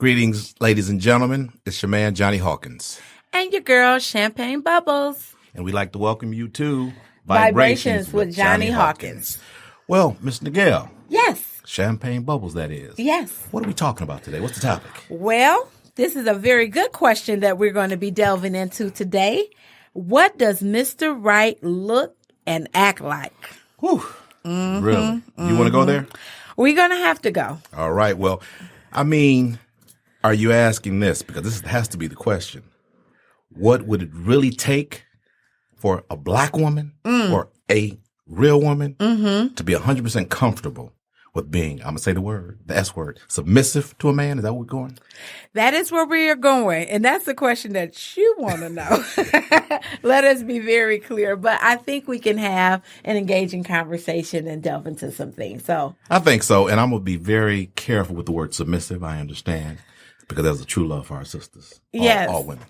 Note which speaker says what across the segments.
Speaker 1: Greetings, ladies and gentlemen. It's your man, Johnny Hawkins.
Speaker 2: And your girl, Champagne Bubbles.
Speaker 1: And we'd like to welcome you to
Speaker 2: Vibrations with Johnny Hawkins.
Speaker 1: Well, Miss Nigel.
Speaker 2: Yes.
Speaker 1: Champagne Bubbles, that is.
Speaker 2: Yes.
Speaker 1: What are we talking about today? What's the topic?
Speaker 2: Well, this is a very good question that we're going to be delving into today. What does Mr. Right look and act like?
Speaker 1: Whew. Really? You want to go there?
Speaker 2: We're going to have to go.
Speaker 1: All right. Well, I mean, are you asking this? Because this has to be the question. What would it really take for a black woman or a real woman to be 100% comfortable with being, I'm going to say the S word, submissive to a man? Is that where we're going?
Speaker 2: That is where we are going. And that's the question that you want to know. Let us be very clear. But I think we can have an engaging conversation and delve into some things. So
Speaker 1: I think so. And I'm going to be very careful with the word submissive. I understand. Because there's a true love for our sisters.
Speaker 2: Yes.
Speaker 1: All women.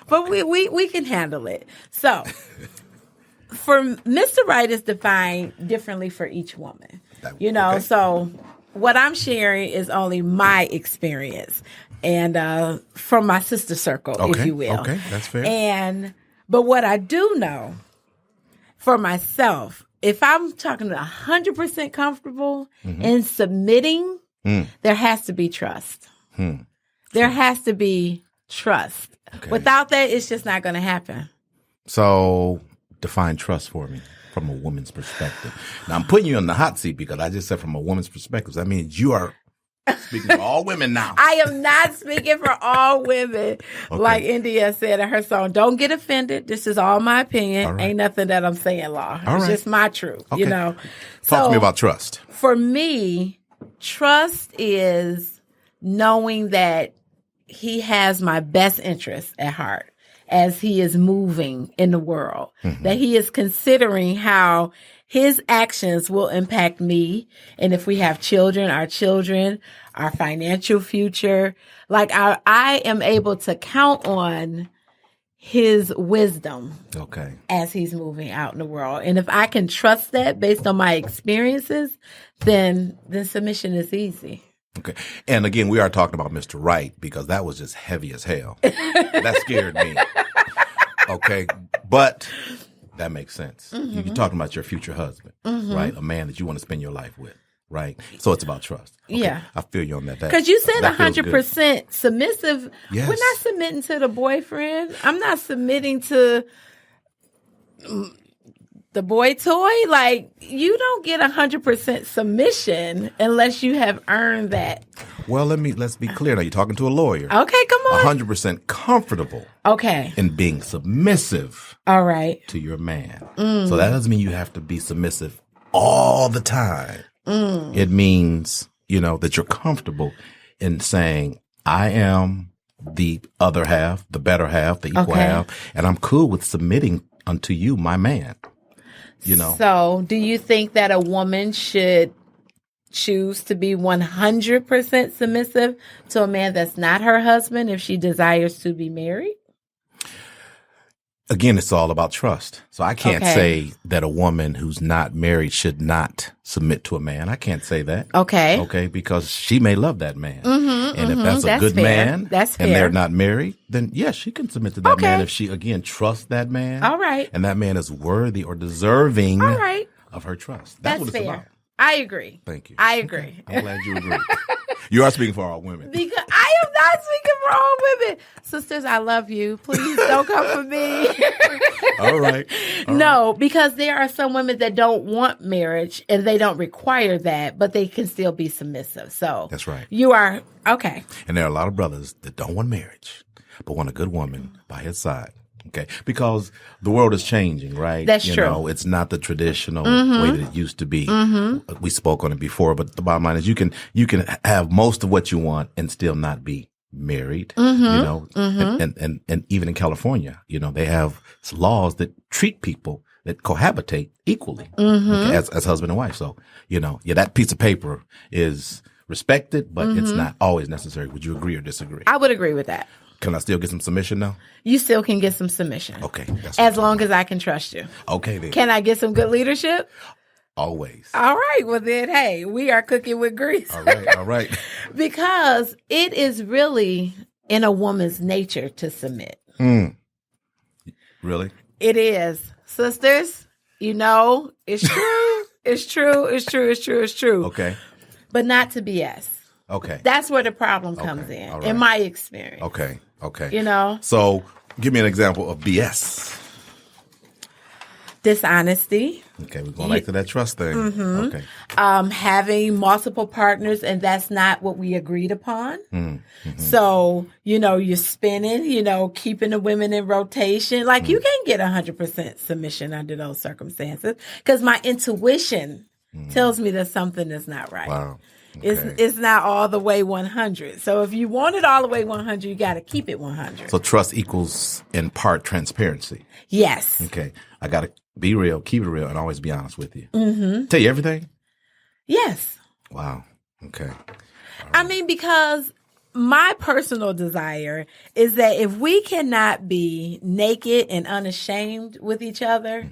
Speaker 2: But we can handle it. So for Mr. Right is defined differently for each woman. Okay. So what I'm sharing is only my experience and from my sister circle, if you will.
Speaker 1: Okay, that's fair.
Speaker 2: But what I do know for myself, if I'm talking 100% comfortable in submitting, there has to be trust. There has to be trust. Okay. Without that, it's just not going to happen.
Speaker 1: So define trust for me from a woman's perspective. Now, I'm putting you on the hot seat because I just said from a woman's perspective. That means you are speaking for all women now.
Speaker 2: I am not speaking for all women. Okay. Like India said in her song, don't get offended. This is all my opinion. Right. Ain't nothing that I'm saying law. It's just my truth,
Speaker 1: okay.
Speaker 2: Talk
Speaker 1: to me about trust.
Speaker 2: For me, trust is knowing that he has my best interest at heart as he is moving in the world, that he is considering how his actions will impact me. And if we have children, our financial future, like I am able to count on his wisdom as he's moving out in the world. And if I can trust that based on my experiences, then submission is easy.
Speaker 1: Okay. And again, we are talking about Mr. Right because that was just heavy as hell. That scared me. Okay. But that makes sense. You're talking about your future husband, right? A man that you want to spend your life with, right? So it's about trust. Okay.
Speaker 2: Yeah.
Speaker 1: I feel you on that.
Speaker 2: Because you said 100% submissive.
Speaker 1: Yes.
Speaker 2: We're not submitting to the boyfriend. I'm not submitting to the boy toy. Like, you don't get 100% submission unless you have earned that.
Speaker 1: Well, let's be clear. Now, you're talking to a lawyer.
Speaker 2: Okay, come on.
Speaker 1: 100% comfortable.
Speaker 2: Okay.
Speaker 1: In being submissive.
Speaker 2: All right.
Speaker 1: To your man. So that doesn't mean you have to be submissive all the time. It means, that you're comfortable in saying, I am the other half, the better half, the equal half, and I'm cool with submitting unto you, my man.
Speaker 2: So do you think that a woman should choose to be 100% submissive to a man that's not her husband if she desires to be married?
Speaker 1: Again, it's all about trust. So I can't say that a woman who's not married should not submit to a man. I can't say that.
Speaker 2: Okay.
Speaker 1: Okay, because she may love that man. And if that's a good man and they're not married, then yes, she can submit to that man if she, again, trusts that man.
Speaker 2: All right.
Speaker 1: And that man is worthy or deserving of her trust. That's what it's about.
Speaker 2: I agree.
Speaker 1: Thank you.
Speaker 2: I agree.
Speaker 1: Okay. I'm glad you agree. You are speaking for all women.
Speaker 2: Because I am not speaking for all women. Sisters, I love you. Please don't come for me.
Speaker 1: All right.
Speaker 2: No, because there are some women that don't want marriage and they don't require that, but they can still be submissive. So
Speaker 1: That's right.
Speaker 2: You are, okay.
Speaker 1: And there are a lot of brothers that don't want marriage, but want a good woman by his side. Okay. Because the world is changing, right?
Speaker 2: That's true.
Speaker 1: You know, it's not the traditional way that it used to be. We spoke on it before, but the bottom line is you can have most of what you want and still not be married, you know, and even in California, you know, they have laws that treat people that cohabitate equally okay, as husband and wife. So, you know, that piece of paper is respected, but it's not always necessary. Would you agree or disagree?
Speaker 2: I would agree with that.
Speaker 1: Can I still get some submission now?
Speaker 2: You still can get some submission.
Speaker 1: Okay.
Speaker 2: As long as I can trust you.
Speaker 1: Okay, then.
Speaker 2: Can I get some good leadership?
Speaker 1: Always.
Speaker 2: All right. Well, then, hey, we are cooking with grease.
Speaker 1: All right.
Speaker 2: Because it is really in a woman's nature to submit.
Speaker 1: Really?
Speaker 2: It is. Sisters, you know, it's true. It's true.
Speaker 1: Okay.
Speaker 2: But not to BS.
Speaker 1: Okay.
Speaker 2: That's where the problem comes in,
Speaker 1: All right.
Speaker 2: in my experience.
Speaker 1: Okay.
Speaker 2: You know?
Speaker 1: So give me an example of BS.
Speaker 2: Dishonesty.
Speaker 1: Okay, we're going back to that trust thing. Okay.
Speaker 2: Having multiple partners, and that's not what we agreed upon. So, you know, you're spinning, you know, keeping the women in rotation. Like, you can't get 100% submission under those circumstances because my intuition tells me that something is not right.
Speaker 1: Wow. Okay.
Speaker 2: It's not all the way 100. So if you want it all the way 100, you got to keep it 100.
Speaker 1: So trust equals in part transparency.
Speaker 2: Yes.
Speaker 1: Okay. I got to be real, keep it real, and always be honest with you. Tell you everything?
Speaker 2: Yes.
Speaker 1: Wow. Okay.
Speaker 2: I mean, because my personal desire is that if we cannot be naked and unashamed with each other,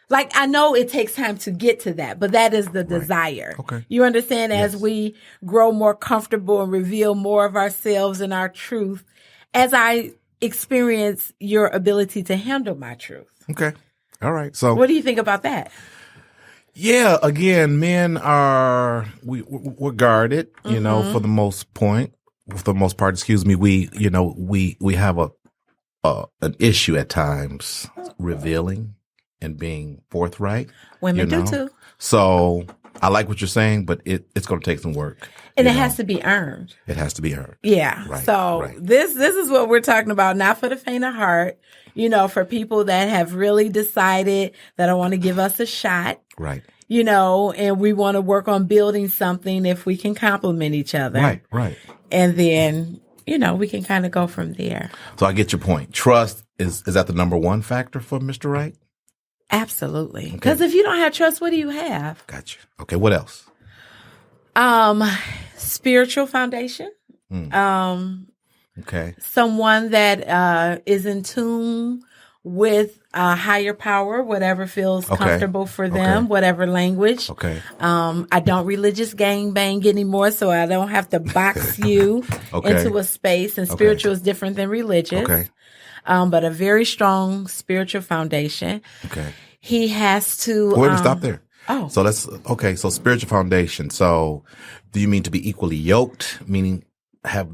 Speaker 2: like, I know it takes time to get to that, but that is the desire.
Speaker 1: Okay.
Speaker 2: You understand? As we grow more comfortable and reveal more of ourselves and our truth, as I experience your ability to handle my truth.
Speaker 1: Okay. All right. So
Speaker 2: What do you think about that?
Speaker 1: yeah, again, men are we're guarded, you know, for the most part, excuse me. We have an issue at times revealing and being forthright.
Speaker 2: Women
Speaker 1: you know?
Speaker 2: do too.
Speaker 1: So I like what you're saying, but it's going to take some work.
Speaker 2: And
Speaker 1: you
Speaker 2: it
Speaker 1: know?
Speaker 2: has to be earned.
Speaker 1: It has to be earned.
Speaker 2: Yeah.
Speaker 1: Right,
Speaker 2: So
Speaker 1: right.
Speaker 2: this is what we're talking about, not for the faint of heart, you know, for people that have really decided that I want to give us a shot,
Speaker 1: Right.
Speaker 2: you know, and we want to work on building something if we can complement each other.
Speaker 1: Right.
Speaker 2: And then, you know, we can kind of go from there.
Speaker 1: So I get your point. Trust is that the number one factor for Mr. Right?
Speaker 2: Absolutely. Because if you don't have trust, what do you have?
Speaker 1: Gotcha. Okay. What else?
Speaker 2: Spiritual foundation.
Speaker 1: Okay.
Speaker 2: Someone that is in tune with higher power, whatever feels comfortable for them, whatever language.
Speaker 1: Okay.
Speaker 2: I don't religious gangbang anymore, so I don't have to box you into a space. And spiritual is different than religious.
Speaker 1: Okay.
Speaker 2: But a very strong spiritual foundation.
Speaker 1: Okay.
Speaker 2: He has to.
Speaker 1: Wait, stop there.
Speaker 2: Oh.
Speaker 1: So so spiritual foundation. So do you mean to be equally yoked, meaning have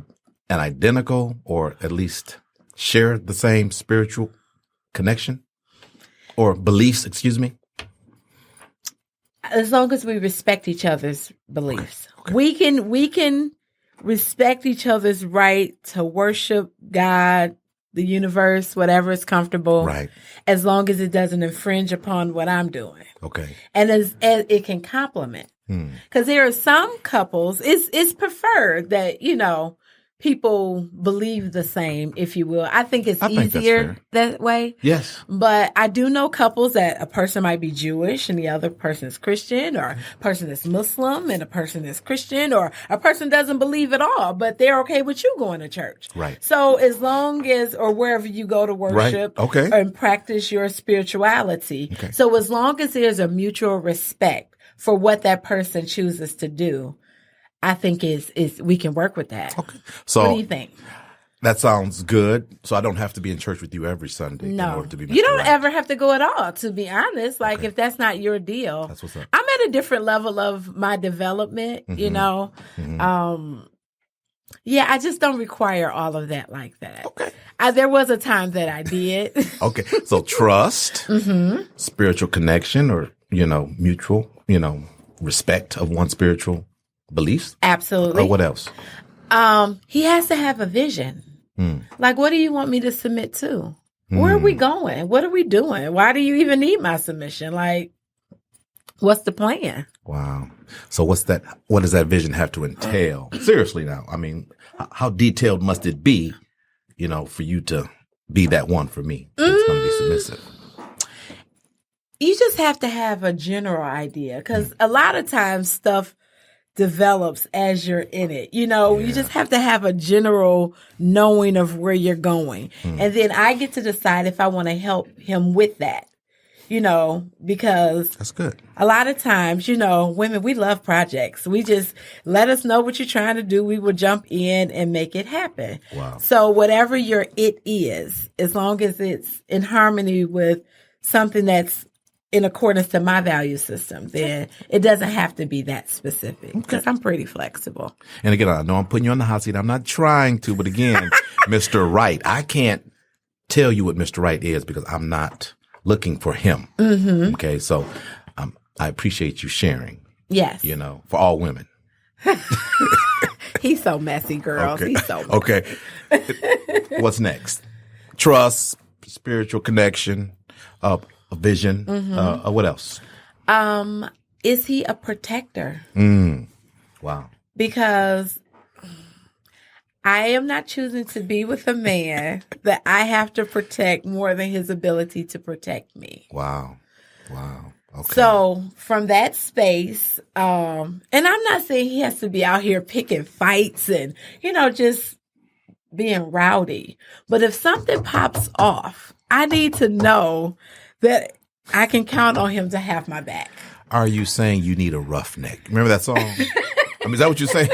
Speaker 1: an identical or at least share the same spiritual connection or beliefs, excuse me?
Speaker 2: As long as we respect each other's beliefs.
Speaker 1: Okay.
Speaker 2: We can respect each other's right to worship God, the universe, whatever is comfortable.
Speaker 1: Right.
Speaker 2: As long as it doesn't infringe upon what I'm doing.
Speaker 1: Okay.
Speaker 2: And as it can complement. Because there are some couples, it's preferred that, you know, people believe the same, if you will. I think it's easier that way.
Speaker 1: Yes.
Speaker 2: But I do know couples that a person might be Jewish and the other person is Christian, or a person is Muslim and a person is Christian, or a person doesn't believe at all, but they're okay with you going to church.
Speaker 1: Right.
Speaker 2: So as long as, or wherever you go to worship and practice your spirituality. Okay. So as long as there's a mutual respect for what that person chooses to do, I think is we can work with that.
Speaker 1: Okay. So
Speaker 2: what do you think?
Speaker 1: That sounds good. So I don't have to be in church with you every Sunday in order to be Mr.
Speaker 2: You don't
Speaker 1: Right.
Speaker 2: ever have to go at all, to be honest. Like if that's not your deal.
Speaker 1: That's what's up.
Speaker 2: I'm at a different level of my development, you know. Yeah, I just don't require all of that like that.
Speaker 1: Okay.
Speaker 2: There was a time that I did.
Speaker 1: Okay. So trust, spiritual connection, or, mutual, respect of one's spiritual beliefs.
Speaker 2: Absolutely.
Speaker 1: Or what else?
Speaker 2: He has to have a vision. Like, what do you want me to submit to? Where are we going? What are we doing? Why do you even need my submission? Like, what's the plan?
Speaker 1: Wow. So what does that vision have to entail? Seriously now. I mean, how detailed must it be, for you to be that one for me that's going to be submissive?
Speaker 2: You just have to have a general idea, because a lot of times stuff develops as you're in it. You just have to have a general knowing of where you're going. And then I get to decide if I want to help him with that, because
Speaker 1: That's good.
Speaker 2: a lot of times, women, we love projects. We just let us know what you're trying to do. We will jump in and make it happen.
Speaker 1: Wow.
Speaker 2: So whatever your it is, as long as it's in harmony with something that's in accordance to my value system, then it doesn't have to be that specific, because I'm pretty flexible.
Speaker 1: And again, I know I'm putting you on the hot seat. I'm not trying to, but again, Mr. Right, I can't tell you what Mr. Right is because I'm not looking for him. Okay. So, I appreciate you sharing.
Speaker 2: Yes.
Speaker 1: For all women.
Speaker 2: He's so messy, girls.
Speaker 1: Okay.
Speaker 2: He's so messy.
Speaker 1: Okay. What's next? Trust, spiritual connection, a vision. What else?
Speaker 2: Is he a protector?
Speaker 1: Wow.
Speaker 2: Because I am not choosing to be with a man that I have to protect more than his ability to protect me.
Speaker 1: Wow. Okay.
Speaker 2: So from that space, and I'm not saying he has to be out here picking fights and, just being rowdy. But if something pops off, I need to know that I can count on him to have my back.
Speaker 1: Are you saying you need a roughneck? Remember that song? Is that what you're saying?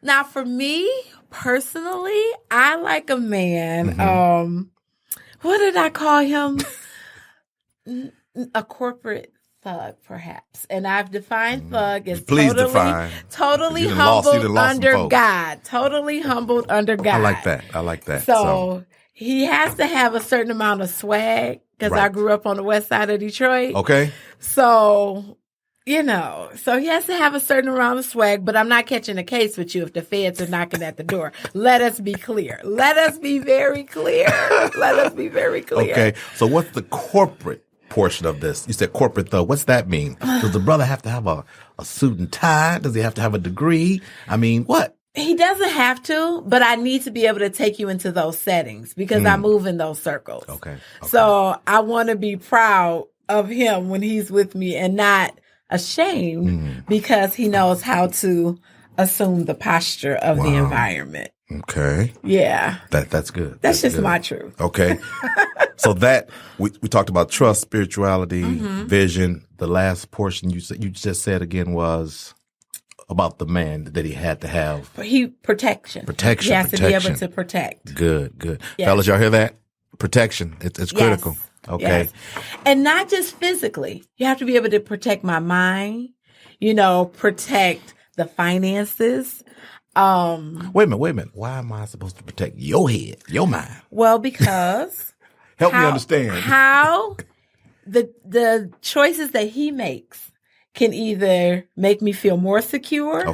Speaker 2: Now, for me personally, I like a man. What did I call him? A corporate thug, perhaps. And I've defined thug as totally humbled under God. Totally humbled under God.
Speaker 1: I like that.
Speaker 2: So he has to have a certain amount of swag, because I grew up on the west side of Detroit.
Speaker 1: Okay.
Speaker 2: So, so he has to have a certain amount of swag, but I'm not catching a case with you if the feds are knocking at the door. Let us be clear. Let us be very clear.
Speaker 1: Okay. So what's the corporate portion of this? You said corporate though. What's that mean? Does the brother have to have a suit and tie? Does he have to have a degree? I mean, what?
Speaker 2: He doesn't have to, but I need to be able to take you into those settings because I move in those circles.
Speaker 1: Okay.
Speaker 2: So I want to be proud of him when he's with me and not ashamed because he knows how to assume the posture of the environment.
Speaker 1: Okay.
Speaker 2: Yeah.
Speaker 1: That's good.
Speaker 2: That's just
Speaker 1: good.
Speaker 2: my truth.
Speaker 1: Okay. So that we talked about trust, spirituality, vision. The last portion you just said again was about the man that he had to have.
Speaker 2: Protection. He has to be able to protect.
Speaker 1: Good.
Speaker 2: Yes.
Speaker 1: Fellas, y'all hear that? Protection. It's critical. Okay.
Speaker 2: Yes. And not just physically. You have to be able to protect my mind, protect the finances.
Speaker 1: Wait a minute. Why am I supposed to protect your head, your mind?
Speaker 2: Well, because
Speaker 1: help me understand
Speaker 2: how the choices that he makes can either make me feel more secure,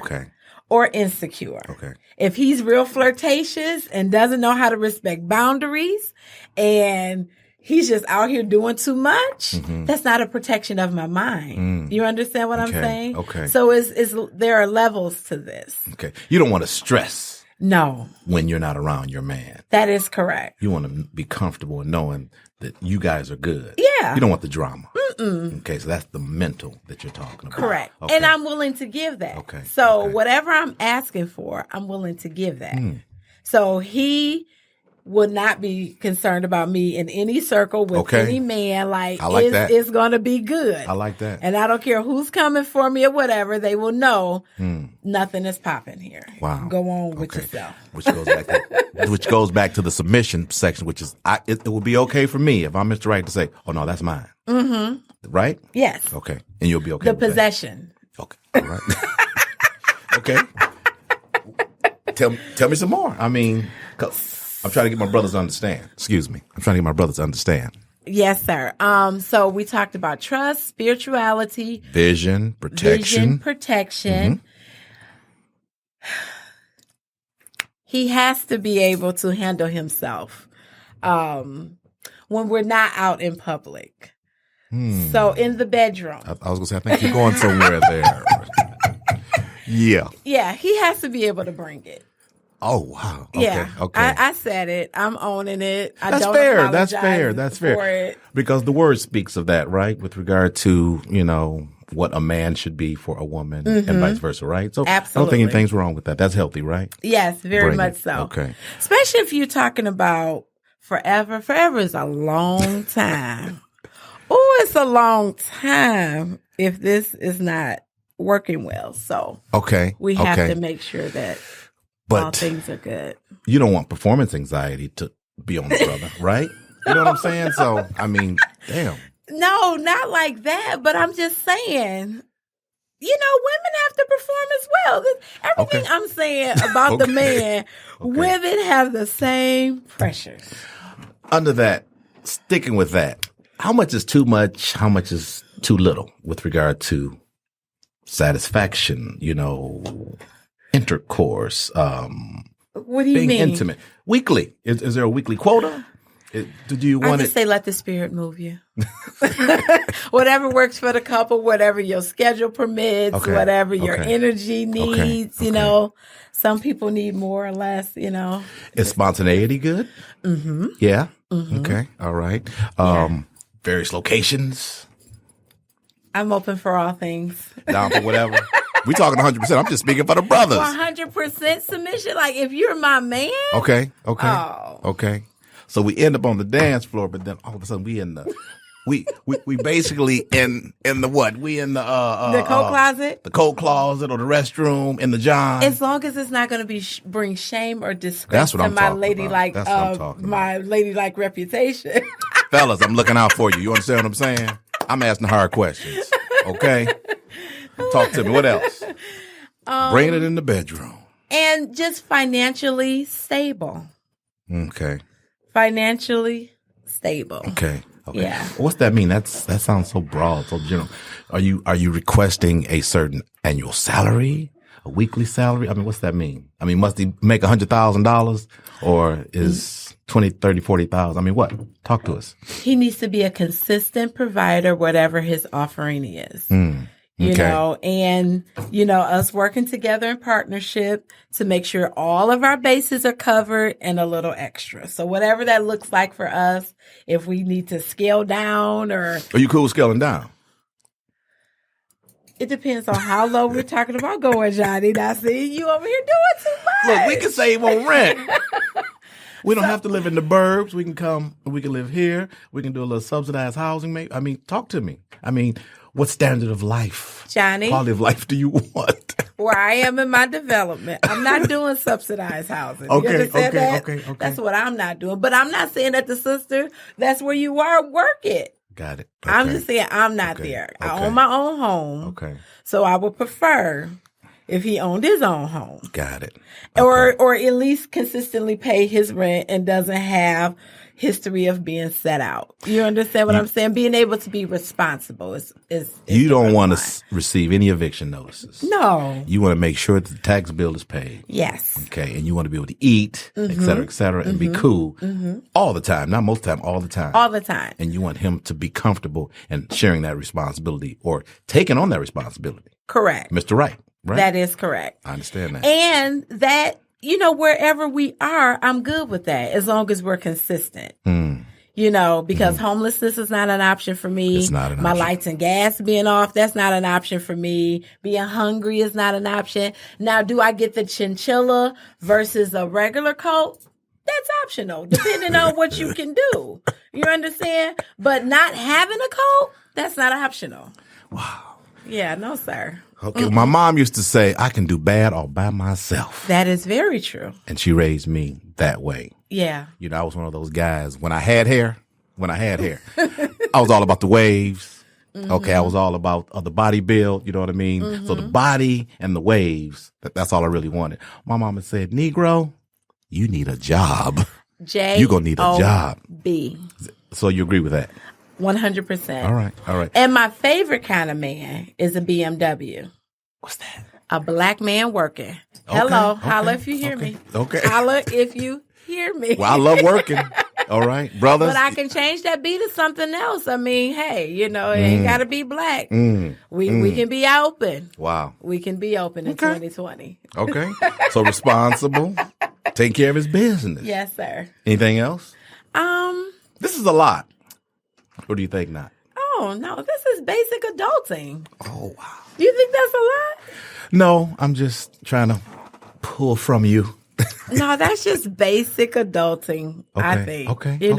Speaker 2: or insecure.
Speaker 1: Okay.
Speaker 2: If he's real flirtatious and doesn't know how to respect boundaries, and he's just out here doing too much, that's not a protection of my mind. You understand what I'm saying?
Speaker 1: Okay.
Speaker 2: So there are levels to this.
Speaker 1: Okay. You don't want to stress.
Speaker 2: No.
Speaker 1: When you're not around your man.
Speaker 2: That is correct.
Speaker 1: You want to be comfortable in knowing that you guys are good.
Speaker 2: Yeah.
Speaker 1: You don't want the drama. Okay. So that's the mental that you're talking about.
Speaker 2: Correct.
Speaker 1: Okay.
Speaker 2: And I'm willing to give that.
Speaker 1: Okay.
Speaker 2: So whatever I'm asking for, I'm willing to give that. So he would not be concerned about me in any circle with any man. It's going to be good.
Speaker 1: I like that.
Speaker 2: And I don't care who's coming for me or whatever. They will know nothing is popping here.
Speaker 1: Wow.
Speaker 2: Go on with yourself.
Speaker 1: Which goes back to the submission section, which is it would be okay for me if I'm Mr. Right to say, oh no, that's mine. Right?
Speaker 2: Yes.
Speaker 1: Okay. And you'll be okay
Speaker 2: the
Speaker 1: with
Speaker 2: possession.
Speaker 1: That. Okay. All right. Okay. Tell me some more. I mean, 'cause I'm trying to get my brothers to understand. Excuse me. I'm trying to get my brothers to understand.
Speaker 2: Yes, sir. So we talked about trust, spirituality,
Speaker 1: Vision, protection.
Speaker 2: protection. He has to be able to handle himself when we're not out in public. So in the bedroom.
Speaker 1: I was going to say, I think you're going somewhere there. Yeah.
Speaker 2: Yeah, he has to be able to bring it.
Speaker 1: Oh, wow. Okay.
Speaker 2: Yeah.
Speaker 1: Okay.
Speaker 2: I said it. I'm owning it.
Speaker 1: That's
Speaker 2: don't
Speaker 1: fair.
Speaker 2: apologize
Speaker 1: That's
Speaker 2: for
Speaker 1: fair.
Speaker 2: it.
Speaker 1: Because the word speaks of that, right? With regard to, what a man should be for a woman and vice versa, right? So
Speaker 2: Absolutely.
Speaker 1: I don't think anything's wrong with that. That's healthy, right?
Speaker 2: Yes, very
Speaker 1: Bring
Speaker 2: much
Speaker 1: it.
Speaker 2: so.
Speaker 1: Okay.
Speaker 2: Especially if you're talking about forever. Forever is a long time. Oh, it's a long time if this is not working well. So we have to make sure that all things are good.
Speaker 1: You don't want performance anxiety to be on the brother, right? You know what I'm saying? So, I mean, damn.
Speaker 2: No, not like that. But I'm just saying, women have to perform as well. Everything I'm saying about the man, women have the same pressure.
Speaker 1: Under that, sticking with that, how much is too much? How much is too little with regard to satisfaction, intercourse,
Speaker 2: what do you
Speaker 1: being
Speaker 2: mean?
Speaker 1: intimate? Weekly. Is there a weekly quota? Do you want
Speaker 2: I just say let the spirit move you. Whatever works for the couple, whatever your schedule permits, whatever your energy needs, Some people need more or less,
Speaker 1: Is spontaneity good?
Speaker 2: Mm-hmm.
Speaker 1: Yeah.
Speaker 2: Mm-hmm.
Speaker 1: Okay. All right. Various locations.
Speaker 2: I'm open for all things.
Speaker 1: Down for whatever. We talking 100%. I'm just speaking for the brothers.
Speaker 2: 100% submission. Like if you're my man.
Speaker 1: Okay.
Speaker 2: Oh.
Speaker 1: Okay. So we end up on the dance floor, but then all of a sudden we in the we basically in the what? We in the
Speaker 2: coat closet,
Speaker 1: the coat closet, or the restroom in the John.
Speaker 2: As long as it's not going to be bring shame or disgrace to my ladylike my ladylike reputation.
Speaker 1: Fellas, I'm looking out for you. You understand what I'm saying? I'm asking hard questions. Okay, talk to me. What else? Bringing it in the bedroom
Speaker 2: and just financially stable.
Speaker 1: Okay.
Speaker 2: Financially stable.
Speaker 1: Okay.
Speaker 2: Yeah.
Speaker 1: What's that mean? That sounds so broad, so general. Are you requesting a certain annual salary, a weekly salary? I mean, what's that mean? I mean, must he make $100,000 or is 20, 30, 40,000? I mean, what? Talk to us.
Speaker 2: He needs to be a consistent provider, whatever his offering is. And us working together in partnership to make sure all of our bases are covered and a little extra. So whatever that looks like for us, if we need to scale down or...
Speaker 1: Are you cool with scaling down?
Speaker 2: It depends on how low we're talking about going, Johnny. Now, see, you over here doing too much.
Speaker 1: Look, we can save on rent. We don't have to live in the burbs. We can live here. We can do a little subsidized housing. Maybe. I mean, talk to me. I mean, what standard of life,
Speaker 2: Johnny,
Speaker 1: quality of life do you want?
Speaker 2: Where I am in my development, I'm not doing subsidized housing.
Speaker 1: Okay.
Speaker 2: That's what I'm not doing. But I'm not saying that the sister, that's where you are, work it.
Speaker 1: Got it.
Speaker 2: Okay. I'm just saying I'm not there. I own my own home.
Speaker 1: Okay.
Speaker 2: So I would prefer if he owned his own home.
Speaker 1: Got it.
Speaker 2: Or at least consistently pay his rent and doesn't have history of being set out. You understand what I'm saying? Being able to be responsible is
Speaker 1: you don't want to receive any eviction notices.
Speaker 2: No.
Speaker 1: You want to make sure that the tax bill is paid.
Speaker 2: Yes.
Speaker 1: Okay. And you want to be able to eat, et cetera, and be cool all the time. Not most of the time, all the time.
Speaker 2: All the time.
Speaker 1: And you want him to be comfortable and sharing that responsibility or taking on that responsibility.
Speaker 2: Correct.
Speaker 1: Mr. Right?
Speaker 2: That is correct.
Speaker 1: I understand that.
Speaker 2: And that, wherever we are, I'm good with that as long as we're consistent. Because homelessness is not an option for me.
Speaker 1: It's not an option.
Speaker 2: My lights and gas being off, that's not an option for me. Being hungry is not an option. Now, do I get the chinchilla versus a regular coat? That's optional, depending on what you can do. You understand? But not having a coat, that's not optional.
Speaker 1: Wow.
Speaker 2: Yeah, no, sir.
Speaker 1: Okay, my mom used to say, I can do bad all by myself.
Speaker 2: That is very true.
Speaker 1: And she raised me that way.
Speaker 2: Yeah.
Speaker 1: I was one of those guys. When I had hair, I was all about the waves. Okay, I was all about the body build, you know what I mean? So the body and the waves, that's all I really wanted. My mama said, Negro, you need a job. You're going to need a job.
Speaker 2: B.
Speaker 1: So you agree with that?
Speaker 2: 100%.
Speaker 1: All right.
Speaker 2: And my favorite kind of man is a BMW.
Speaker 1: What's that?
Speaker 2: A black man working. Hello. Holla if you hear me.
Speaker 1: Okay.
Speaker 2: Holla if you hear me.
Speaker 1: Well, I love working. All right, brothers.
Speaker 2: But I can change that B to something else. I mean, hey, it ain't got to be black. We can be open.
Speaker 1: Wow.
Speaker 2: We can be open in 2020.
Speaker 1: Okay. So responsible, take care of his business.
Speaker 2: Yes, sir.
Speaker 1: Anything else? This is a lot. What do you think not?
Speaker 2: Oh, no, this is basic adulting.
Speaker 1: Oh, wow.
Speaker 2: You think that's a lot?
Speaker 1: No, I'm just trying to pull from you.
Speaker 2: No, that's just basic adulting, I think.
Speaker 1: Okay.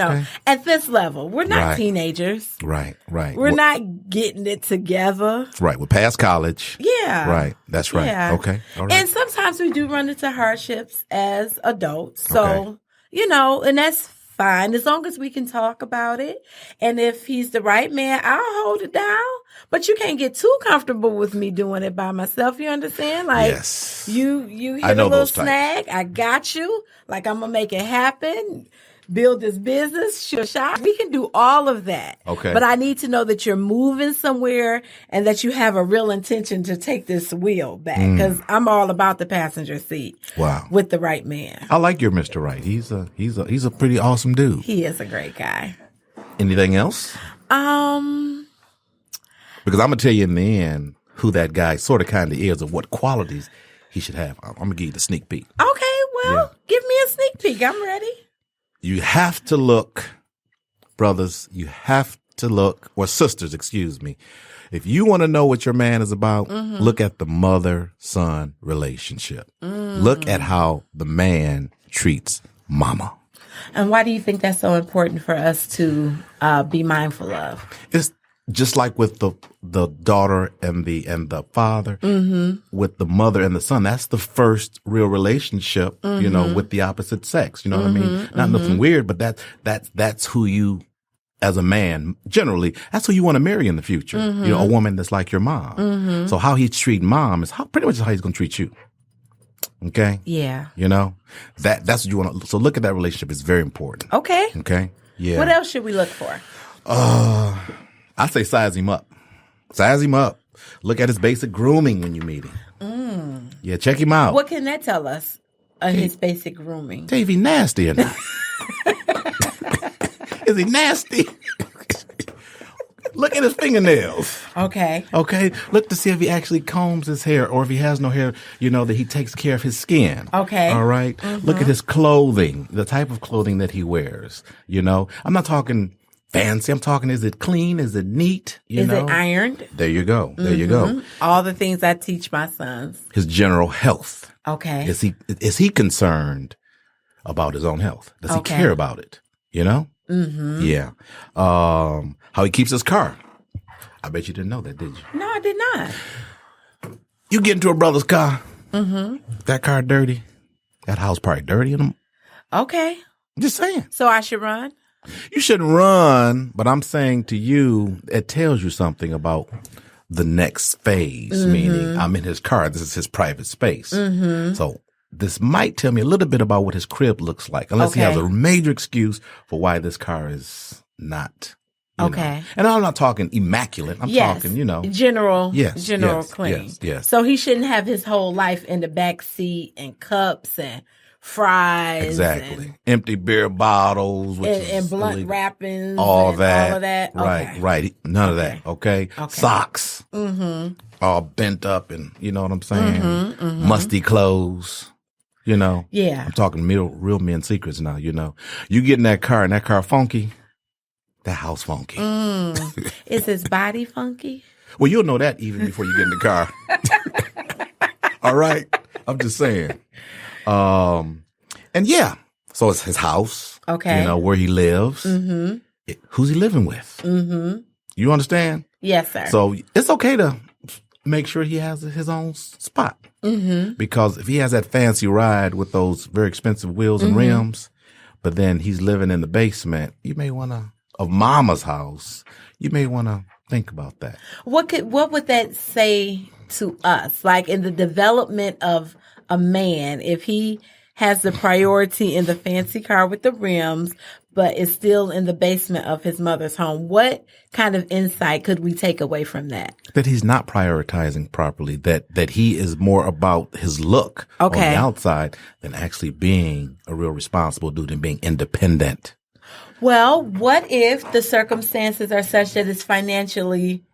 Speaker 2: At this level, we're not teenagers.
Speaker 1: Right.
Speaker 2: We're not getting it together.
Speaker 1: Right. We're past college.
Speaker 2: Yeah.
Speaker 1: Right. That's right.
Speaker 2: Yeah.
Speaker 1: Okay. All right.
Speaker 2: And sometimes we do run into hardships as adults. So, and that's fine as long as we can talk about it. And if he's the right man, I'll hold it down. But you can't get too comfortable with me doing it by myself. You understand? Like,
Speaker 1: yes.
Speaker 2: You hit a little snag. I got you. Like, I'm going to make it happen. Build this business. Sure shot. We can do all of that.
Speaker 1: Okay.
Speaker 2: But I need to know that you're moving somewhere and that you have a real intention to take this wheel back. Because I'm all about the passenger seat.
Speaker 1: Wow.
Speaker 2: With the right man.
Speaker 1: I like your Mr. Right. He's a pretty awesome dude.
Speaker 2: He is a great guy.
Speaker 1: Anything else? Because I'm going to tell you in the end who that guy sort of kind of is or what qualities he should have. I'm going to give you the sneak peek.
Speaker 2: Okay, well, give me a sneak peek. I'm ready.
Speaker 1: You have to look, brothers, or sisters, excuse me. If you want to know what your man is about, look at the mother-son relationship. Look at how the man treats mama.
Speaker 2: And why do you think that's so important for us to be mindful of?
Speaker 1: It's just like with the daughter and the father, with the mother and the son. That's the first real relationship, with the opposite sex. You know what I mean? Not nothing weird, but that's who you, as a man, generally, that's who you want to marry in the future. A woman that's like your mom. So how he's treating mom is pretty much how he's going to treat you. Okay.
Speaker 2: Yeah.
Speaker 1: That's what you want to. So look at that relationship. It's very important.
Speaker 2: Okay.
Speaker 1: Okay. Yeah.
Speaker 2: What else should we look for?
Speaker 1: I say size him up. Size him up. Look at his basic grooming when you meet him. Yeah, check him out.
Speaker 2: What can that tell us? His basic grooming.
Speaker 1: Is he nasty or not? Is he nasty? Look at his fingernails.
Speaker 2: Okay.
Speaker 1: Look to see if he actually combs his hair or if he has no hair, that he takes care of his skin.
Speaker 2: Okay.
Speaker 1: All right. Look at his clothing, the type of clothing that he wears. I'm not talking fancy. I'm talking, is it clean? Is it neat?
Speaker 2: Is it ironed?
Speaker 1: There you go. There you go.
Speaker 2: All the things I teach my sons.
Speaker 1: His general health.
Speaker 2: Okay.
Speaker 1: Is he concerned about his own health? Does he care about it? Yeah. How he keeps his car. I bet you didn't know that, did you?
Speaker 2: No, I did not.
Speaker 1: You get into a brother's car. That car dirty. That house probably dirty.
Speaker 2: Okay.
Speaker 1: Just saying.
Speaker 2: So I should run?
Speaker 1: You shouldn't run, but I'm saying to you, it tells you something about the next phase, meaning I'm in his car. This is his private space. So this might tell me a little bit about what his crib looks like, unless he has a major excuse for why this car is not.
Speaker 2: Okay.
Speaker 1: And I'm not talking immaculate. I'm talking,
Speaker 2: general clean.
Speaker 1: Yes.
Speaker 2: So he shouldn't have his whole life in the back seat and cups and fries.
Speaker 1: Exactly. Empty beer bottles.
Speaker 2: And blunt wrappings.
Speaker 1: All
Speaker 2: of
Speaker 1: that.
Speaker 2: Okay.
Speaker 1: Right. None of that. Okay. Socks. All bent up and, you know what I'm saying? Musty clothes.
Speaker 2: Yeah.
Speaker 1: I'm talking real men secrets now, You get in that car and that car funky. That house funky.
Speaker 2: Is his body funky?
Speaker 1: Well, you'll know that even before you get in the car. All right. I'm just saying. And yeah, so it's his house.
Speaker 2: Okay.
Speaker 1: Where he lives. Who's he living with? You understand?
Speaker 2: Yes, sir.
Speaker 1: So it's okay to make sure he has his own spot. Because if he has that fancy ride with those very expensive wheels and rims, but then he's living in the basement, you may want to, of mama's house, you may want to Think about that.
Speaker 2: What would that say to us? Like in the development of a man, if he has the priority in the fancy car with the rims, but is still in the basement of his mother's home, what kind of insight could we take away from that?
Speaker 1: That he's not prioritizing properly, that he is more about his look on the outside than actually being a real responsible dude and being independent.
Speaker 2: Well, what if the circumstances are such that it's financially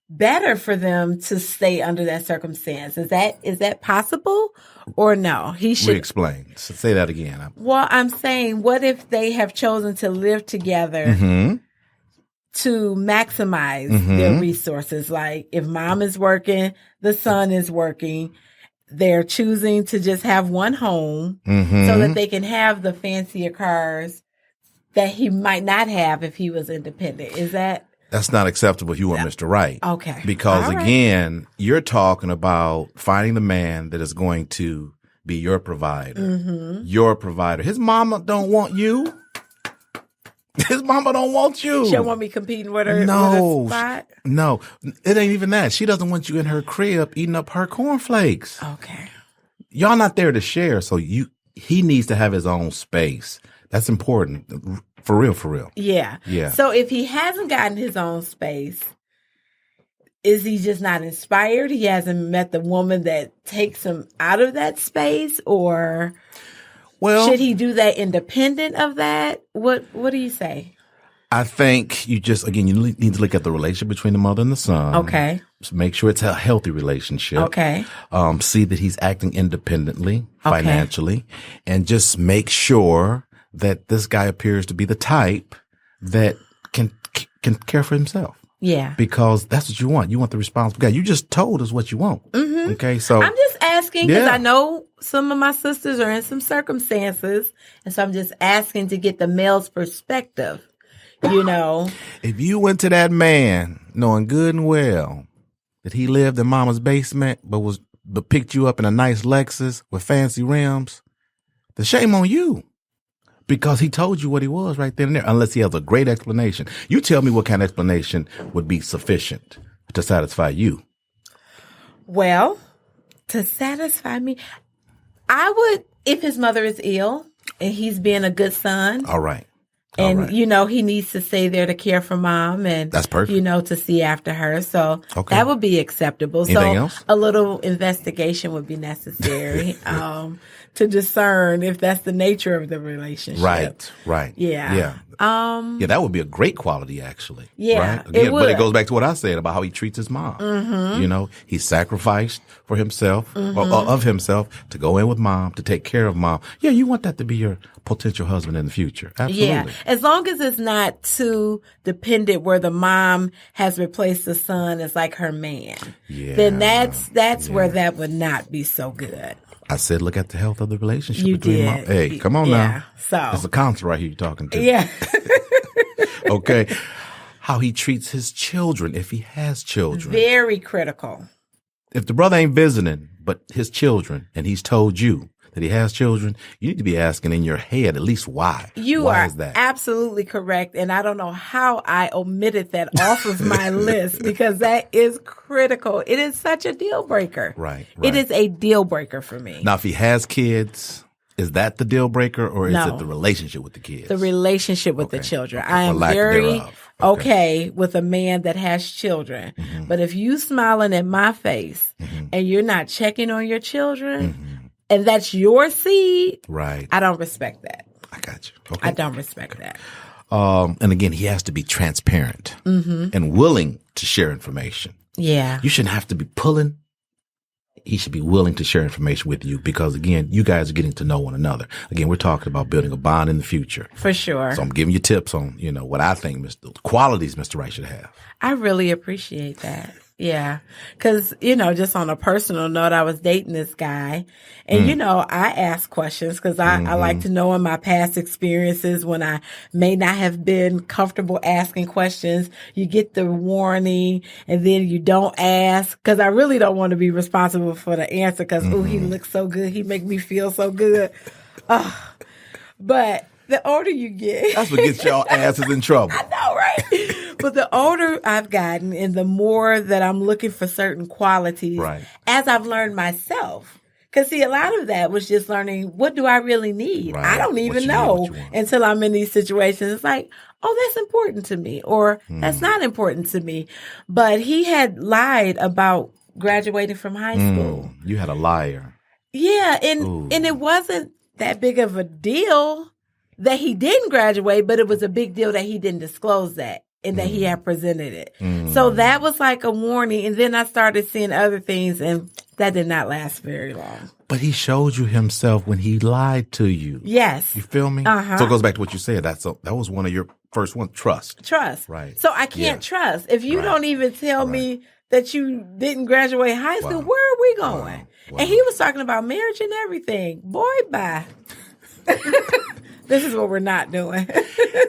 Speaker 2: better for them to stay under that circumstance? Is that possible or no? He should
Speaker 1: explain. So say that again.
Speaker 2: Well, I'm saying, what if they have chosen to live together to maximize their resources? Like if mom is working, the son is working. They're choosing to just have one home so that they can have the fancier cars that he might not have if he was independent. Is that?
Speaker 1: That's not acceptable if you want Mr. Right.
Speaker 2: Okay.
Speaker 1: Because again, you're talking about finding the man that is going to be your provider. Your provider. His mama don't want you. His mama don't want you.
Speaker 2: She don't want me competing with her.
Speaker 1: No.
Speaker 2: With a spot?
Speaker 1: No. It ain't even that. She doesn't want you in her crib eating up her cornflakes.
Speaker 2: Okay.
Speaker 1: Y'all not there to share. So he needs to have his own space. That's important. For real, for real.
Speaker 2: Yeah.
Speaker 1: Yeah.
Speaker 2: So if he hasn't gotten his own space, is he just not inspired? He hasn't met the woman that takes him out of that space? Or should he do that independent of that? What do you say?
Speaker 1: I think you need to look at the relationship between the mother and the son.
Speaker 2: Okay.
Speaker 1: Just make sure it's a healthy relationship.
Speaker 2: Okay.
Speaker 1: See that he's acting independently, financially, and just make sure that this guy appears to be the type that can care for himself.
Speaker 2: Yeah.
Speaker 1: Because that's what you want. You want the responsible guy. You just told us what you want. Okay. So
Speaker 2: I'm just asking because I know some of my sisters are in some circumstances. And so I'm just asking to get the male's perspective, you know.
Speaker 1: If you went to that man knowing good and well that he lived in mama's basement, but picked you up in a nice Lexus with fancy rims, then shame on you. Because he told you what he was right then and there, unless he has a great explanation. You tell me what kind of explanation would be sufficient to satisfy you.
Speaker 2: Well, to satisfy me, I would, if his mother is ill and he's being a good son.
Speaker 1: All right.
Speaker 2: And, he needs to stay there to care for mom and,
Speaker 1: that's perfect.
Speaker 2: To see after her. So that would be acceptable.
Speaker 1: Anything else?
Speaker 2: A little investigation would be necessary to discern if that's the nature of the relationship.
Speaker 1: Right.
Speaker 2: Yeah.
Speaker 1: Yeah. That would be a great quality, actually.
Speaker 2: Yeah.
Speaker 1: Right? Again,
Speaker 2: it would.
Speaker 1: But it goes back to what I said about how he treats his mom. He sacrificed for himself or of himself to go in with mom, to take care of mom. Yeah, you want that to be your potential husband in the future. Absolutely.
Speaker 2: Yeah. As long as it's not too dependent where the mom has replaced the son as like her man.
Speaker 1: Yeah.
Speaker 2: Then that's where that would not be so good.
Speaker 1: I said, look at the health of the relationship
Speaker 2: You
Speaker 1: between
Speaker 2: did.
Speaker 1: mom. Hey, come on now.
Speaker 2: So
Speaker 1: it's a counselor right here you're talking to.
Speaker 2: Yeah.
Speaker 1: Okay. How he treats his children, if he has children.
Speaker 2: Very critical.
Speaker 1: If the brother ain't visiting, but his children, and he's told you that he has children, you need to be asking in your head at least why. Why is that?
Speaker 2: Absolutely correct. And I don't know how I omitted that off of my list because that is critical. It is such a deal breaker.
Speaker 1: Right.
Speaker 2: It is a deal breaker for me.
Speaker 1: Now, if he has kids, is that the deal breaker or is it the relationship with the kids?
Speaker 2: The relationship with the children.
Speaker 1: Okay.
Speaker 2: I am very
Speaker 1: thereof.
Speaker 2: okay with a man that has children. But if you smiling at my face and you're not checking on your children, and that's your seed,
Speaker 1: right?
Speaker 2: I don't respect that.
Speaker 1: I got you. Okay.
Speaker 2: I don't respect that.
Speaker 1: And again, he has to be transparent and willing to share information.
Speaker 2: Yeah.
Speaker 1: You shouldn't have to be pulling. He should be willing to share information with you because, again, you guys are getting to know one another. Again, we're talking about building a bond in the future.
Speaker 2: For sure.
Speaker 1: So I'm giving you tips on, what I think qualities Mr. Right should have.
Speaker 2: I really appreciate that. Yeah. Cause, just on a personal note, I was dating this guy and, I ask questions cause I like to know in my past experiences when I may not have been comfortable asking questions, you get the warning and then you don't ask cause I really don't want to be responsible for the answer cause, he looks so good. He make me feel so good. But the older you get.
Speaker 1: That's what gets y'all asses in trouble.
Speaker 2: I know, right? But the older I've gotten and the more that I'm looking for certain qualities,
Speaker 1: Right.
Speaker 2: as I've learned myself. Because, see, a lot of that was just learning, what do I really need?
Speaker 1: Right.
Speaker 2: I don't
Speaker 1: What
Speaker 2: even
Speaker 1: you need,
Speaker 2: know
Speaker 1: what you want.
Speaker 2: until I'm in these situations. It's like, oh, that's important to me, or that's not important to me. But he had lied about graduating from high school.
Speaker 1: You had a liar.
Speaker 2: Yeah,
Speaker 1: Ooh.
Speaker 2: and it wasn't that big of a deal that he didn't graduate, but it was a big deal that he didn't disclose that and that he had presented it. So that was like a warning. And then I started seeing other things, and that did not last very long.
Speaker 1: But he showed you himself when he lied to you.
Speaker 2: Yes.
Speaker 1: You feel me?
Speaker 2: Uh-huh.
Speaker 1: So it goes back to what you said. That was one of your first ones, trust.
Speaker 2: Trust.
Speaker 1: Right.
Speaker 2: So I can't trust. If you don't even tell me that you didn't graduate high school, where are we going?
Speaker 1: Wow.
Speaker 2: And he was talking about marriage and everything. Boy, bye. This is what we're not doing.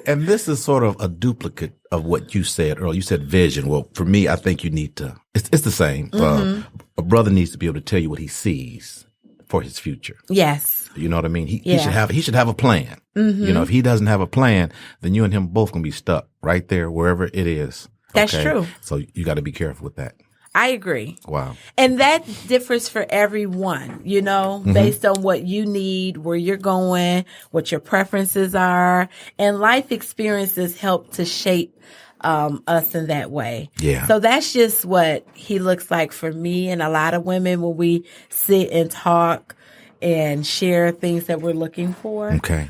Speaker 1: And this is sort of a duplicate of what you said earlier. You said vision. Well, for me, I think you need to, it's the same. A brother needs to be able to tell you what he sees for his future.
Speaker 2: Yes.
Speaker 1: You know what I mean? He should have a plan. You know, if he doesn't have a plan, then you and him both gonna be stuck right there, wherever it is.
Speaker 2: That's true.
Speaker 1: So you got to be careful with that.
Speaker 2: I agree.
Speaker 1: Wow.
Speaker 2: And that differs for everyone, you know, based on what you need, where you're going, what your preferences are. And life experiences help to shape us in that way.
Speaker 1: Yeah.
Speaker 2: So that's just what he looks like for me and a lot of women when we sit and talk and share things that we're looking for.
Speaker 1: Okay.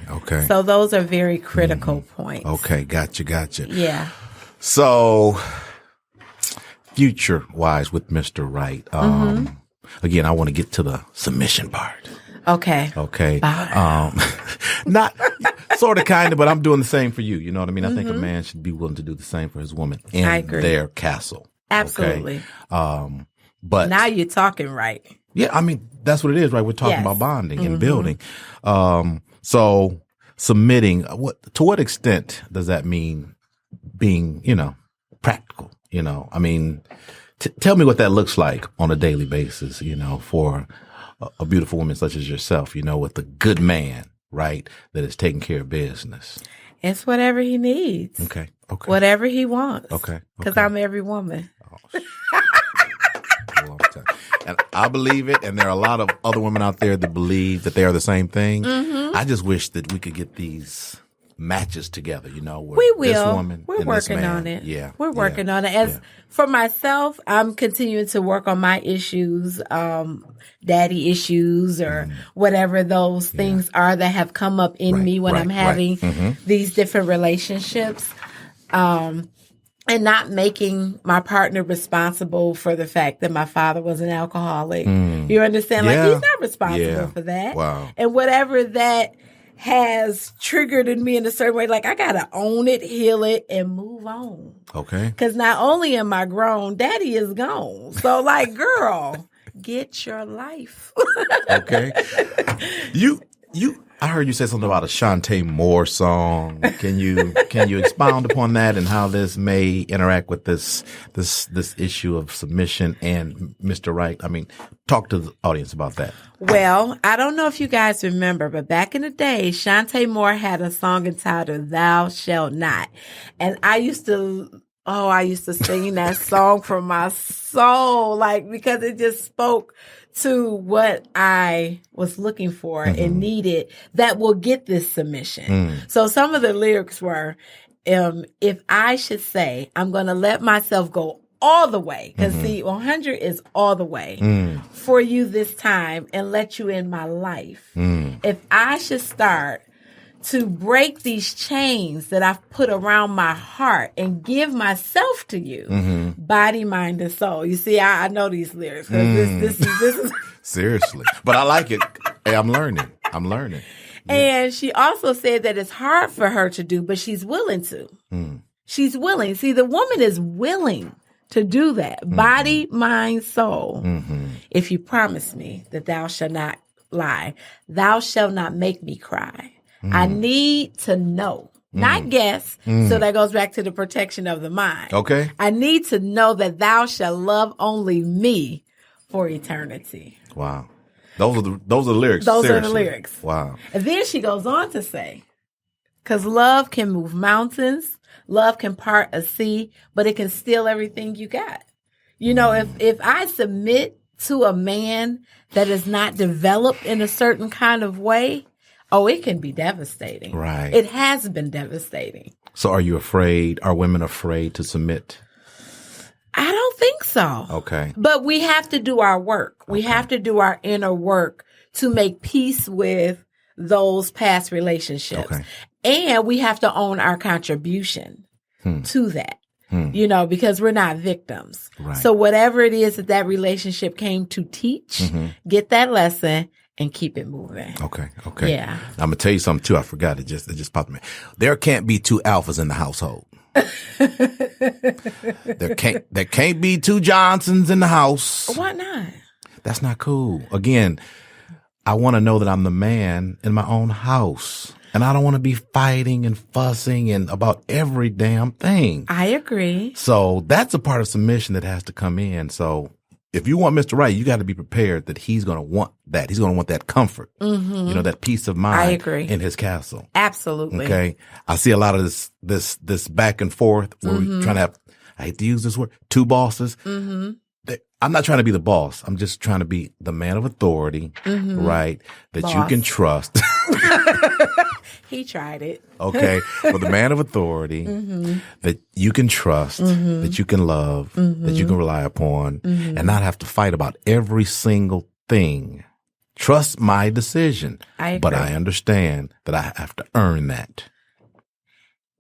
Speaker 2: So those are very critical points.
Speaker 1: Okay. Gotcha.
Speaker 2: Yeah.
Speaker 1: So, future-wise with Mr. Right, again, I want to get to the submission part.
Speaker 2: Okay.
Speaker 1: Not sort of, kind of, but I'm doing the same for you. You know what I mean? I think a man should be willing to do the same for his woman in their castle.
Speaker 2: Absolutely.
Speaker 1: Okay? But
Speaker 2: now you're talking right.
Speaker 1: Yeah, I mean, that's what it is, right? We're talking about bonding and building. So submitting, to what extent does that mean being, practical? I mean, tell me what that looks like on a daily basis, for a beautiful woman such as yourself, with a good man, right, that is taking care of business.
Speaker 2: It's whatever he needs.
Speaker 1: Okay.
Speaker 2: Whatever he wants.
Speaker 1: Okay.
Speaker 2: Because I'm every woman.
Speaker 1: And I believe it, and there are a lot of other women out there that believe that they are the same thing. I just wish that we could get these matches together, where
Speaker 2: we will.
Speaker 1: This woman
Speaker 2: We're
Speaker 1: and
Speaker 2: working
Speaker 1: this man,
Speaker 2: on it.
Speaker 1: Yeah,
Speaker 2: we're working on it. For myself, I'm continuing to work on my issues, daddy issues, or whatever those things are that have come up in me when I'm having these different relationships. And not making my partner responsible for the fact that my father was an alcoholic. You understand? Like, he's not responsible for that.
Speaker 1: Wow.
Speaker 2: And whatever that has triggered in me in a certain way, like, I got to own it, heal it, and move on.
Speaker 1: Okay.
Speaker 2: Because not only am I grown, daddy is gone. So, like, girl, get your life.
Speaker 1: Okay. I heard you say something about a Shantae Moore song. Can you expound upon that and how this may interact with this issue of submission and Mr. Right? I mean, talk to the audience about that.
Speaker 2: Well, I don't know if you guys remember, but back in the day, Shantae Moore had a song entitled "Thou Shalt Not," and I used to sing that song from my soul, like, because it just spoke to what I was looking for and needed that will get this submission. So some of the lyrics were, if I should say, I'm going to let myself go all the way, because see, 100 is all the way for you this time and let you in my life. If I should start to break these chains that I've put around my heart and give myself to you, body, mind, and soul. You see, I know these lyrics. This is
Speaker 1: seriously, but I like it. Hey, I'm learning. Yeah.
Speaker 2: And she also said that it's hard for her to do, but she's willing to. She's willing. See, the woman is willing to do that. Body, mind, soul. If you promise me that thou shalt not lie, thou shalt not make me cry. I need to know, not guess. So that goes back to the protection of the mind.
Speaker 1: Okay.
Speaker 2: I need to know that thou shalt love only me for eternity.
Speaker 1: Wow. Those are the lyrics.
Speaker 2: Those
Speaker 1: Seriously.
Speaker 2: are the lyrics.
Speaker 1: Wow.
Speaker 2: And then she goes on to say, Because love can move mountains. Love can part a sea, but it can steal everything you got. You know, if I submit to a man that is not developed in a certain kind of way, it can be devastating.
Speaker 1: Right.
Speaker 2: It has been devastating.
Speaker 1: So are you afraid? Are women afraid to submit?
Speaker 2: I don't think so.
Speaker 1: Okay.
Speaker 2: But we have to do our work. We have to do our inner work to make peace with those past relationships.
Speaker 1: Okay.
Speaker 2: And we have to own our contribution to that, you know, because we're not victims.
Speaker 1: Right.
Speaker 2: So whatever it is that relationship came to teach, get that lesson and keep it moving.
Speaker 1: Okay. Okay.
Speaker 2: Yeah.
Speaker 1: I'm going to tell you something too. I forgot. It just popped in me. There can't be two alphas in the household. There can't be two Johnsons in the house.
Speaker 2: Why not?
Speaker 1: That's not cool. Again, I want to know that I'm the man in my own house. And I don't want to be fighting and fussing and about every damn thing.
Speaker 2: I agree.
Speaker 1: So that's a part of submission that has to come in. So if you want Mr. Right, you got to be prepared that he's going to want that. He's going to want that comfort, you know, that peace of mind.
Speaker 2: I agree.
Speaker 1: In his castle.
Speaker 2: Absolutely.
Speaker 1: Okay. I see a lot of this back and forth where we're trying to have, I hate to use this word, two bosses. I'm not trying to be the boss. I'm just trying to be the man of authority, right? That you can trust.
Speaker 2: He tried it.
Speaker 1: Okay. Well, the man of authority that you can trust, that you can love, that you can rely upon, and not have to fight about every single thing. Trust my decision.
Speaker 2: I agree.
Speaker 1: But I understand that I have to earn that.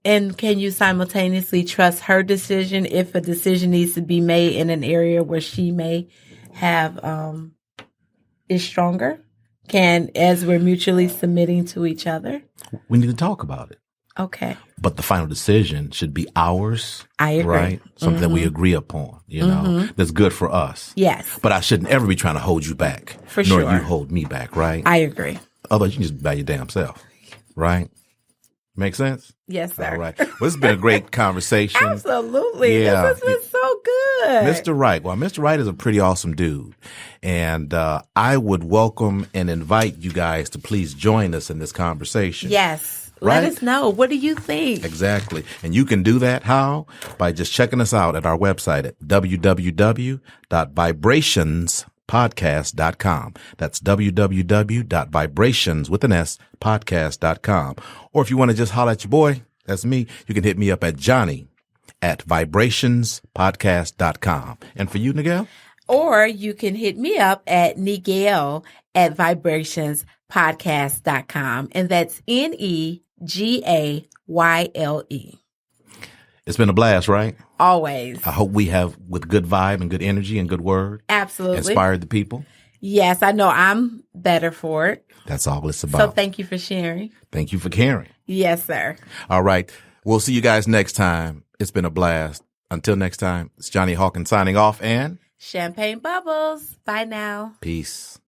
Speaker 2: And can you simultaneously trust her decision if a decision needs to be made in an area where she may have is stronger? As we're mutually submitting to each other?
Speaker 1: We need to talk about it.
Speaker 2: Okay.
Speaker 1: But the final decision should be ours.
Speaker 2: I agree.
Speaker 1: Right? Something that we agree upon, you know, that's good for us.
Speaker 2: Yes.
Speaker 1: But I shouldn't ever be trying to hold you back.
Speaker 2: For
Speaker 1: nor
Speaker 2: sure.
Speaker 1: you hold me back, right?
Speaker 2: I agree.
Speaker 1: Otherwise, you can just by your damn self. Right? Make sense?
Speaker 2: Yes, sir.
Speaker 1: All right. Well, this has been a great conversation.
Speaker 2: Absolutely.
Speaker 1: Yeah.
Speaker 2: This has been so good.
Speaker 1: Mr. Right. Well, Mr. Right is a pretty awesome dude. And I would welcome and invite you guys to please join us in this conversation.
Speaker 2: Yes.
Speaker 1: Right?
Speaker 2: Let us know. What do you think?
Speaker 1: Exactly. And you can do that how? By just checking us out at our website at www.vibrationspodcast.com. That's www.vibrations.podcast.com. Or if you want to just holler at your boy, that's me, you can hit me up at Johnny@vibrationspodcast.com. And for you, Nigel?
Speaker 2: Or you can hit me up at Nigale@vibrationspodcast.com. And that's Negayle.
Speaker 1: It's been a blast, right?
Speaker 2: Always.
Speaker 1: I hope we have, with good vibe and good energy and good word,
Speaker 2: Absolutely.
Speaker 1: inspired the people.
Speaker 2: Yes, I know I'm better for it.
Speaker 1: That's all it's about.
Speaker 2: So thank you for sharing.
Speaker 1: Thank you for caring.
Speaker 2: Yes, sir.
Speaker 1: All right. We'll see you guys next time. It's been a blast. Until next time, it's Johnny Hawkins signing off and
Speaker 2: Champagne bubbles. Bye now.
Speaker 1: peace.